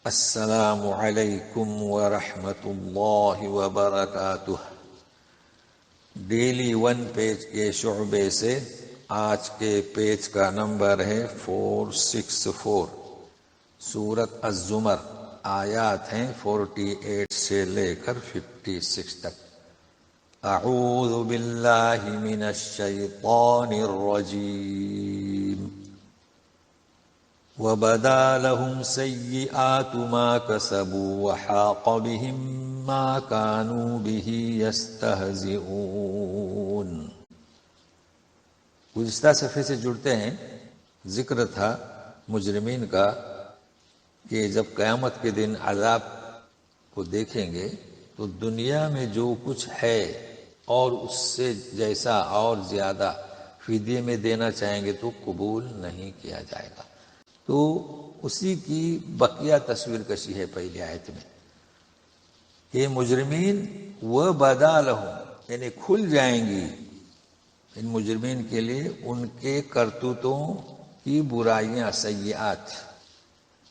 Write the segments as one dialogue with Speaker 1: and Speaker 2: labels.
Speaker 1: السلام علیکم ورحمۃ اللہ وبرکاتہ۔ ڈیلی ون پیج کے شعبے سے آج کے پیج کا نمبر ہے 464۔ سورۃ الزمر، آیات ہیں 48 سے لے کر 56 تک۔ اعوذ باللہ من الشیطان الرجیم۔ وَبَدَا لَهُمْ سَيِّئَاتُ مَا كَسَبُوا وَحَاقَ بِهِمْ مَا كَانُوا بِهِ يَسْتَهْزِئُونَ۔ گزشتہ صفحے سے جڑتے ہیں۔ ذکر تھا مجرمین کا کہ جب قیامت کے دن عذاب کو دیکھیں گے تو دنیا میں جو کچھ ہے اور اس سے جیسا اور زیادہ فدیے میں دینا چاہیں گے تو قبول نہیں کیا جائے گا۔ تو اسی کی بقیہ تصویر کشی ہے پہلی آیت میں کہ مجرمین وَبَدَا لَهُمْ یعنی کھل جائیں گی ان مجرمین کے لیے ان کے کرتوتوں کی برائیاں، سیئات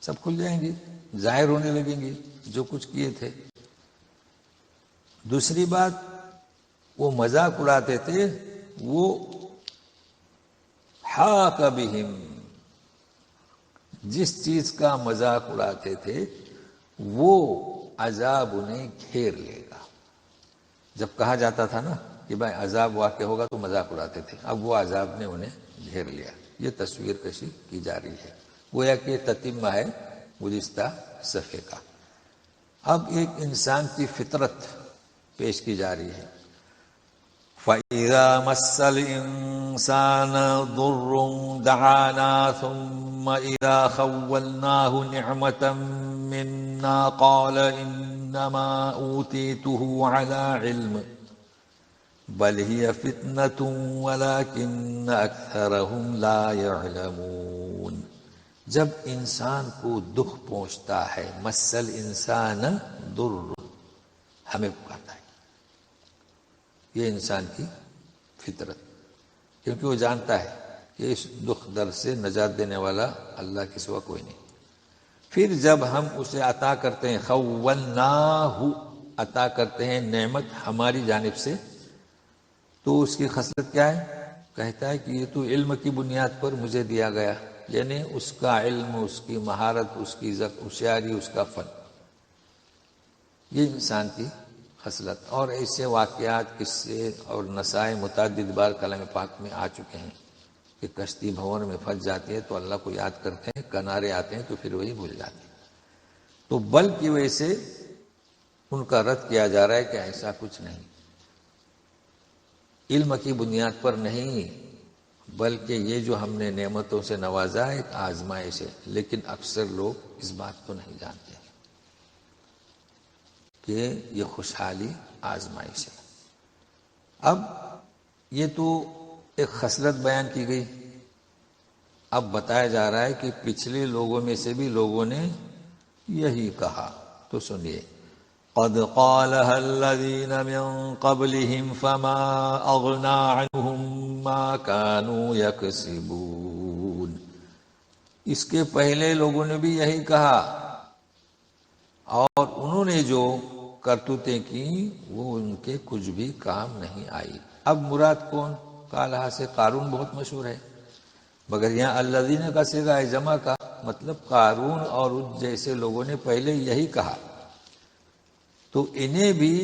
Speaker 1: سب کھل جائیں گی، ظاہر ہونے لگیں گی جو کچھ کیے تھے۔ دوسری بات، وہ مذاق اڑاتے تھے، وہ حاق بہم جس چیز کا مذاق اڑاتے تھے وہ عذاب انہیں گھیر لے گا۔ جب کہا جاتا تھا نا کہ بھائی عذاب واقع ہوگا تو مذاق اڑاتے تھے، اب وہ عذاب نے انہیں گھیر لیا۔ یہ تصویر کشی کی جا رہی ہے، گویا کہ تتمہ ہے گزشتہ صفحے کا۔ اب ایک انسان کی فطرت پیش کی جا رہی ہے۔ فَإِذَا مَسَّ الْإِنسَانَ ضُرٌّ دَعَانَا ثُمَّ إِذَا خَوَّلْنَاهُ نِعْمَةً مِنَّا قَالَ إِنَّمَا أُوتِيتُهُ عَلَى عِلْمٍ بَلْ هِيَ فِتْنَةٌ وَلَكِنَّ أَكْثَرَهُمْ لَا يَعْلَمُونَ۔ جب انسان کو دکھ پہنچتا ہے، مَسَّ الْإِنسَانَ ضُرٌّ ہمیں پکارتا ہے، یہ انسان کی فطرت، کیونکہ وہ جانتا ہے کہ اس دکھ درد سے نجات دینے والا اللہ کے سوا کوئی نہیں۔ پھر جب ہم اسے عطا کرتے ہیں، خولناہ عطا کرتے ہیں نعمت ہماری جانب سے، تو اس کی خصلت کیا ہے؟ کہتا ہے کہ یہ تو علم کی بنیاد پر مجھے دیا گیا، یعنی اس کا علم، اس کی مہارت، اس کی ہوشیاری، اس کا فن، یہ انسان کی خصلت۔ اور ایسے واقعات، قصے اور نصائح متعدد بار کلام پاک میں آ چکے ہیں کہ کشتی بھنور میں پھنس جاتی ہے تو اللہ کو یاد کرتے ہیں، کنارے آتے ہیں تو پھر وہی بھول جاتے ہیں۔ تو بل کی وجہ سے ان کا رد کیا جا رہا ہے کہ ایسا کچھ نہیں، علم کی بنیاد پر نہیں، بلکہ یہ جو ہم نے نعمتوں سے نوازا ہے ایک آزمائش ہے، لیکن اکثر لوگ اس بات کو نہیں جانتے کہ یہ خوشحالی آزمائش ہے۔ اب یہ تو ایک خصلت بیان کی گئی، اب بتایا جا رہا ہے کہ پچھلے لوگوں میں سے بھی لوگوں نے یہی کہا، تو سنیے۔ قد قالها الذين من قبلهم فما أغنى عنهم ما كانوا يكسبون۔ اس کے پہلے لوگوں نے بھی یہی کہا اور انہوں نے جو کرتوتیں کی وہ ان کے کچھ بھی کام نہیں آئی۔ اب مراد کون؟ قالہا سے قارون بہت مشہور ہے، مگر یہاں الذین کا صیغہ ہے جمع کا، مطلب قارون اور ان جیسے لوگوں نے پہلے یہی کہا، تو انہیں بھی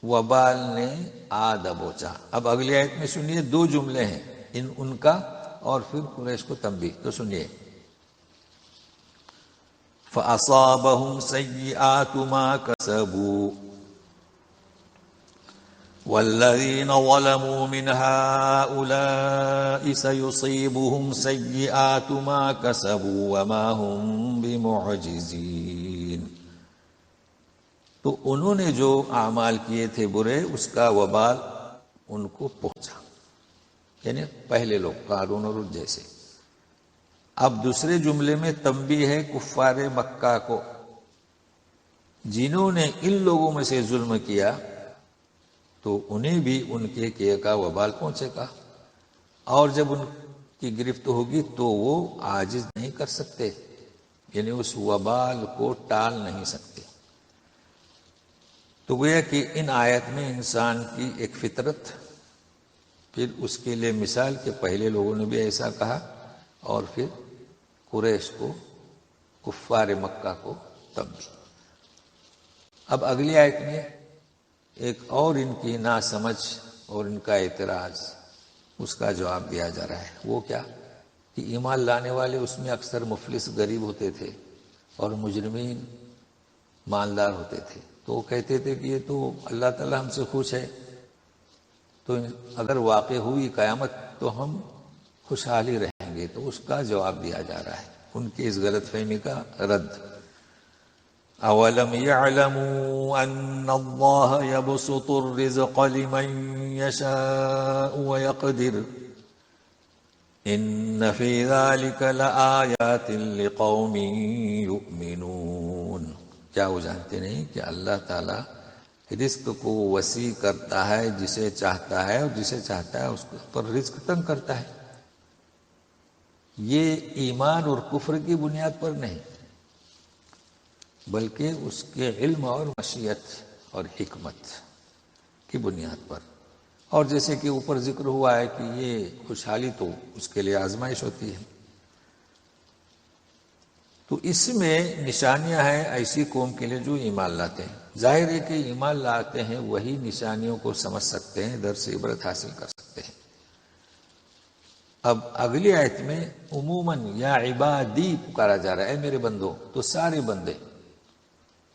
Speaker 1: وبال نے آ دبوچا۔ اب اگلی آیت میں سنیے، دو جملے ہیں، ان کا اور پھر قریش کو تنبیہ، تو سنیے۔ فَأَصَابَهُمْ سَيِّئَاتُ مَا كَسَبُوا وَالَّذِينَ ظَلَمُوا مِنْ هَؤُلَاءِ سَيُصِيبُهُمْ سَيِّئَاتُ مَا كَسَبُوا وَمَا هُمْ بِمُعْجِزِينَ۔ تو انہوں نے جو اعمال کیے تھے برے، اس کا وبال ان کو پہنچا، یعنی پہلے لوگ قارون اور جیسے۔ اب دوسرے جملے میں تنبیہ ہے کفار مکہ کو، جنہوں نے ان لوگوں میں سے ظلم کیا تو انہیں بھی ان کے کیے کا وبال پہنچے گا، اور جب ان کی گرفت ہوگی تو وہ عاجز نہیں کر سکتے، یعنی اس وبال کو ٹال نہیں سکتے۔ تو گویا کہ ان آیت میں انسان کی ایک فطرت، پھر اس کے لیے مثال کہ پہلے لوگوں نے بھی ایسا کہا، اور پھر قریش کو، کفار مکہ کو تب بھی۔ اب اگلی آیت میں ایک اور ان کی ناسمجھ اور ان کا اعتراض، اس کا جواب دیا جا رہا ہے۔ وہ کیا کہ ایمان لانے والے اس میں اکثر مفلس غریب ہوتے تھے اور مجرمین مالدار ہوتے تھے، تو وہ کہتے تھے کہ یہ تو اللہ تعالی ہم سے خوش ہے، تو اگر واقع ہوئی قیامت تو ہم خوشحالی رہیں گے۔ تو اس کا جواب دیا جا رہا ہے، ان کی اس غلط فہمی کا رد۔ اولم يعلموا ان اللہ يبسط الرزق لمن يشاء ويقدر ان في ذلك لآیات لقوم یؤمنون۔ کیا وہ جانتے نہیں کہ اللہ تعالی رزق کو وسیع کرتا ہے جسے چاہتا ہے، اور جسے چاہتا ہے اس پر رزق تنگ کرتا ہے۔ یہ ایمان اور کفر کی بنیاد پر نہیں، بلکہ اس کے علم اور مشیت اور حکمت کی بنیاد پر۔ اور جیسے کہ اوپر ذکر ہوا ہے کہ یہ خوشحالی تو اس کے لیے آزمائش ہوتی ہے۔ تو اس میں نشانیاں ہیں ایسی قوم کے لیے جو ایمان لاتے ہیں۔ ظاہر ہے کہ ایمان لاتے ہیں وہی نشانیوں کو سمجھ سکتے ہیں، درس عبرت حاصل کر سکتے ہیں۔ اب اگلی آیت میں عموماً یا عبادی پکارا جا رہا ہے، میرے بندو، تو سارے بندے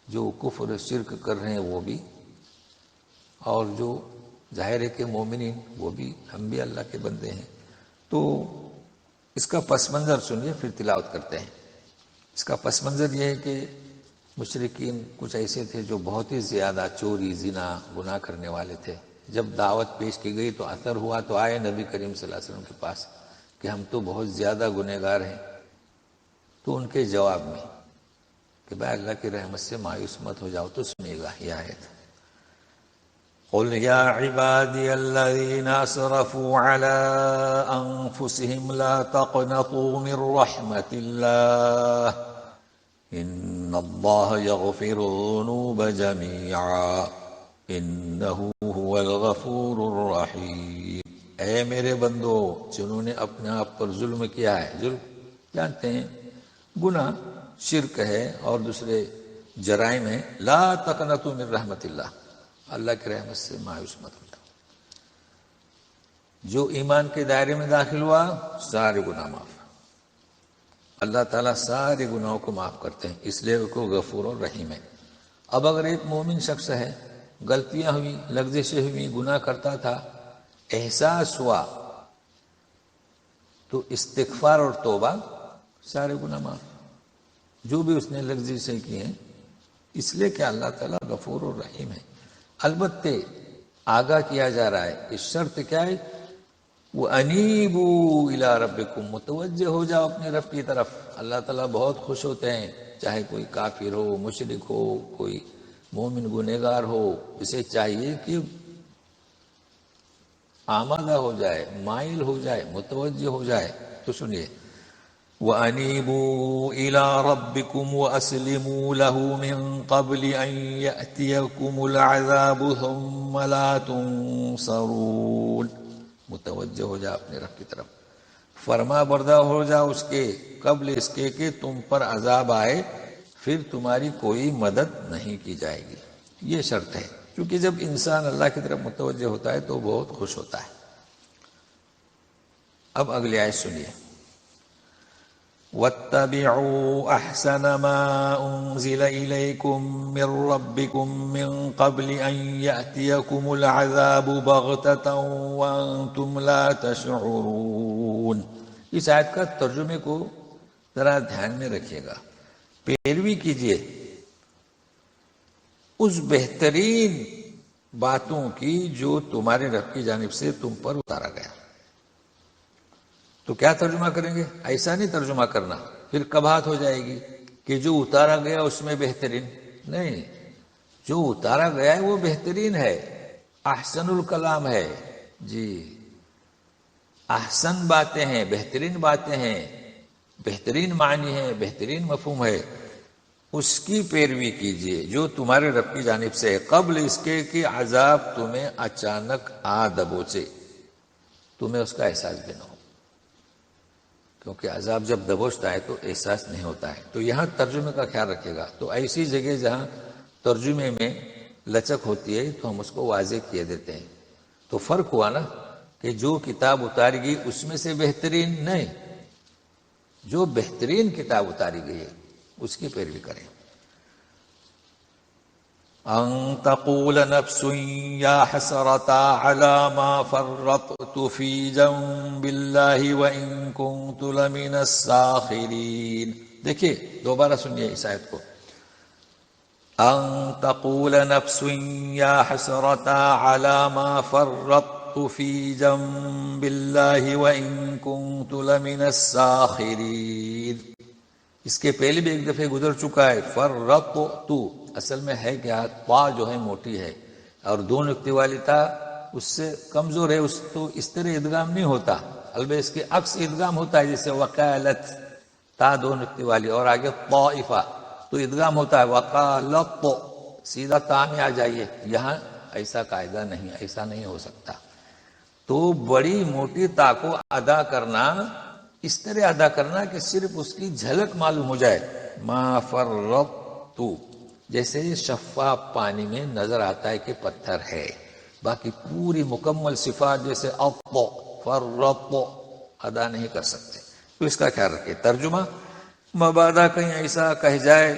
Speaker 1: جو کفر شرک کر رہے ہیں وہ بھی، اور جو ظاہر ہے کہ مومنین وہ بھی، ہم بھی اللہ کے بندے ہیں۔ تو اس کا پس منظر سنیے، پھر تلاوت کرتے ہیں۔ اس کا پس منظر یہ ہے کہ مشرکین کچھ ایسے تھے جو بہت ہی زیادہ چوری، زنا، گناہ کرنے والے تھے۔ جب دعوت پیش کی گئی تو اثر ہوا، تو آئے نبی کریم صلی اللہ علیہ وسلم کے پاس کہ ہم تو بہت زیادہ گنہگار ہیں۔ تو ان کے جواب میں کہ بھائی اللہ کی رحمت سے مایوس مت ہو جاؤ، تو سنیے گا یہ آیت۔ قل یا عبادی الذین اسرفوا علی انفسهم لا تقنطوا من رحمت اللہ ان اللہ یغفر الذنوب جميعا انہ هو الغفور الرحیم۔ اے میرے بندو جنہوں نے اپنے آپ پر ظلم کیا ہے، ظلم جانتے ہیں گناہ، شرک ہے اور دوسرے جرائم ہیں، لا تقنطوا من رحمت اللہ، اللہ کی رحمت سے مایوس مت ہو جاؤ۔ جو ایمان کے دائرے میں داخل ہوا سارے گناہ معاف، اللہ تعالیٰ سارے گناہوں کو معاف کرتے ہیں، اس لیے وہ کو غفور اور رحیم ہے۔ اب اگر ایک مومن شخص ہے، غلطیاں ہوئی، لغزشیں ہوئی، گناہ کرتا تھا، احساس ہوا، تو استغفار اور توبہ، سارے گناہ معاف، جو بھی اس نے لغزشیں کی ہیں، اس لیے کہ اللہ تعالیٰ غفور اور رحیم ہے۔ البتہ آگاہ کیا جا رہا ہے کہ شرط کیا ہے؟ وَأَنِيبُوا إِلَىٰ رَبِّكُمْ، متوجہ ہو جاؤ اپنے رب کی طرف۔ اللہ تعالیٰ بہت خوش ہوتے ہیں، چاہے کوئی کافر ہو، مشرک ہو، کوئی مومن گنہگار ہو، اسے چاہیے کہ آمادہ ہو جائے، مائل ہو جائے، متوجہ ہو جائے۔ تو سنیے، وَأَنِيبُوا إِلَىٰ رَبِّكُمْ وَأَسْلِمُوا لَهُ مِن قَبْلِ أَن يَأْتِيَكُمُ الْعَذَابُ ثُمَّ لَا تُنصَرُونَ۔ متوجہ ہو جا اپنے رب کی طرف، فرما بردار ہو جا اس کے، قبل اس کے کہ تم پر عذاب آئے، پھر تمہاری کوئی مدد نہیں کی جائے گی۔ یہ شرط ہے، کیونکہ جب انسان اللہ کی طرف متوجہ ہوتا ہے تو بہت خوش ہوتا ہے۔ اب اگلی آیت سنیے، وَاتَّبِعُوا أَحْسَنَ مَا أُنزِلَ إِلَيْكُم مِّن رَّبِّكُم مِّن قَبْلِ أَن يَأْتِيَكُمُ الْعَذَابُ بَغْتَةً وَأَنتُمْ لَا تَشْعُرُونَ۔ اس آیت کا ترجمے کو ذرا دھیان میں رکھیے گا، پیروی کیجیے اس بہترین باتوں کی جو تمہارے رب کی جانب سے تم پر اتارا گیا۔ تو کیا ترجمہ کریں گے؟ ایسا نہیں ترجمہ کرنا، پھر کباہت ہو جائے گی کہ جو اتارا گیا اس میں بہترین نہیں، جو اتارا گیا ہے وہ بہترین ہے، احسن الکلام ہے، جی احسن باتیں ہیں، بہترین باتیں ہیں، بہترین معنی ہے، بہترین مفہوم ہے، اس کی پیروی کیجیے جو تمہارے رب کی جانب سے ہے، قبل اس کے کہ عذاب تمہیں اچانک آ دبوچے، تمہیں اس کا احساس بھی نہ ہو، کیونکہ عذاب جب دبوچتا ہے تو احساس نہیں ہوتا ہے۔ تو یہاں ترجمے کا خیال رکھے گا، تو ایسی جگہ جہاں ترجمے میں لچک ہوتی ہے تو ہم اس کو واضح کیے دیتے ہیں۔ تو فرق ہوا نا کہ جو کتاب اتاری گئی اس میں سے بہترین نہیں، جو بہترین کتاب اتاری گئی ہے اس کی پیروی کریں۔ ان تقول نفس یا حسرتا علی ما فرطت فی جنب اللہ وان کنت لمن الساخرین۔ دیکھیے دوبارہ سنیے اس آیت کو، ان تقول نفس یا حسرتا علی ما فرطت فی جنب اللہ وان کنت لمن الساخرین۔ اس کے پہلے بھی ایک دفعہ گزر چکا ہے، فرطت، اصل میں ہے کیا، طا جو ہے موٹی ہے اور دو نقطے والی تا اس سے کمزور ہے، اس تو اس طرح ادغام نہیں ہوتا، البتہ اس کے عکس ادغام ہوتا ہے، جیسے وقالت، تا دو نقطے والی اور آگے طائفہ تو ادغام ہوتا ہے، وقالت سیدھا تا میں آ جائیے، یہاں ایسا قاعدہ نہیں، ایسا نہیں ہو سکتا۔ تو بڑی موٹی تا کو ادا کرنا، اس طرح ادا کرنا کہ صرف اس کی جھلک معلوم ہو جائے، ما فرطت، جیسے شفاف پانی میں نظر آتا ہے کہ پتھر ہے، باقی پوری مکمل صفات جیسے اط، فرط ادا نہیں کر سکتے۔ تو اس کا خیال رکھیں۔ ترجمہ، مبادا کہیں ایسا کہہ جائے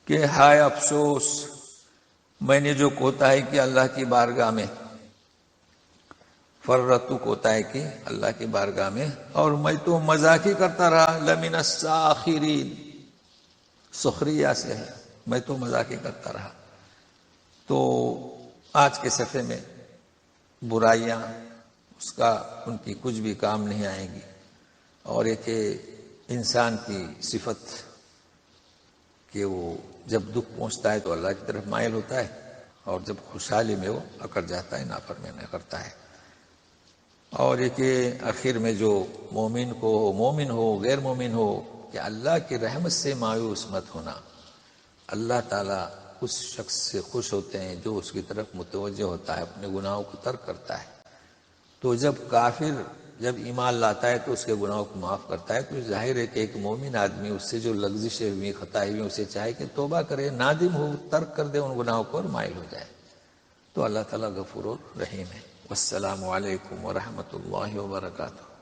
Speaker 1: کہ ہائے افسوس میں نے جو کوتاہی کی اللہ کی بارگاہ میں، فرطو کوتاہی کی اللہ کی بارگاہ میں، اور میں تو مذاق ہی کرتا رہا، لمن الساخرین، سخریہ سے ہے، میں تو مذاق ہی کرتا رہا۔ تو آج کے صفحے میں برائیاں اس کا ان کی کچھ بھی کام نہیں آئیں گی، اور یہ کہ انسان کی صفت کہ وہ جب دکھ پہنچتا ہے تو اللہ کی طرف مائل ہوتا ہے، اور جب خوشحالی میں وہ اکڑ جاتا ہے، نافرمانی کرتا ہے۔ اور یہ کہ آخر میں جو مومن ہو غیر مومن ہو، کہ اللہ کی رحمت سے مایوس مت ہونا، اللہ تعالیٰ اس شخص سے خوش ہوتے ہیں جو اس کی طرف متوجہ ہوتا ہے، اپنے گناہوں کو ترک کرتا ہے۔ تو جب کافر جب ایمان لاتا ہے تو اس کے گناہوں کو معاف کرتا ہے، تو ظاہر ہے کہ ایک مومن آدمی اس سے جو لغزشیں ہوئی، خطائیں ہوئی، اسے چاہے کہ توبہ کرے، نادم ہو، ترک کر دے ان گناہوں کو اور مائل ہو جائے۔ تو اللہ تعالیٰ غفور الرحیم ہے۔ والسلام علیکم ورحمۃ اللہ وبرکاتہ۔